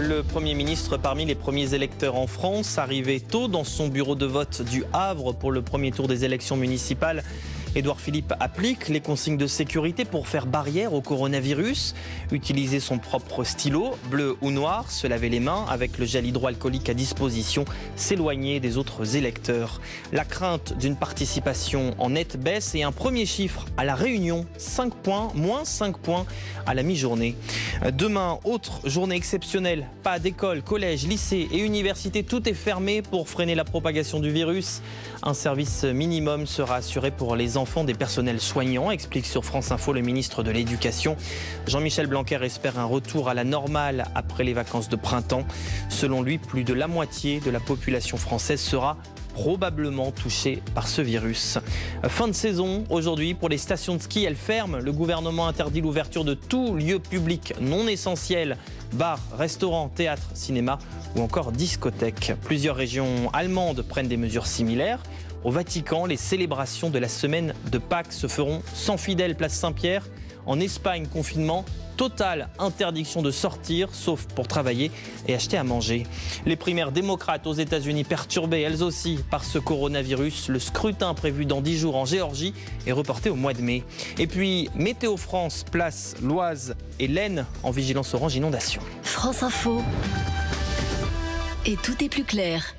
Le Premier ministre parmi les premiers électeurs en France, arrivé tôt dans son bureau de vote du Havre pour le premier tour des élections municipales. Édouard Philippe applique les consignes de sécurité pour faire barrière au coronavirus. Utiliser son propre stylo, bleu ou noir, se laver les mains avec le gel hydroalcoolique à disposition, s'éloigner des autres électeurs. La crainte d'une participation en nette baisse et un premier chiffre à la Réunion, 5 points, moins 5 points à la mi-journée. Demain, autre journée exceptionnelle, pas d'école, collège, lycée et université, tout est fermé pour freiner la propagation du virus. Un service minimum sera assuré pour les enfants des personnels soignants, explique sur France Info le ministre de l'Éducation. Jean-Michel Blanquer espère un retour à la normale après les vacances de printemps. Selon lui, plus de la moitié de la population française sera probablement touchée par ce virus. Fin de saison aujourd'hui pour les stations de ski, elles ferment. Le gouvernement interdit l'ouverture de tout lieu public non essentiel, bars, restaurants, théâtres, cinéma ou encore discothèques. Plusieurs régions allemandes prennent des mesures similaires. Au Vatican, les célébrations de la semaine de Pâques se feront sans fidèles place Saint-Pierre. En Espagne, confinement, totale interdiction de sortir, sauf pour travailler et acheter à manger. Les primaires démocrates aux États-Unis perturbées, elles aussi, par ce coronavirus. Le scrutin prévu dans 10 jours en Géorgie est reporté au mois de mai. Et puis, Météo France place l'Oise et l'Aisne en vigilance orange inondation. France Info. Et tout est plus clair.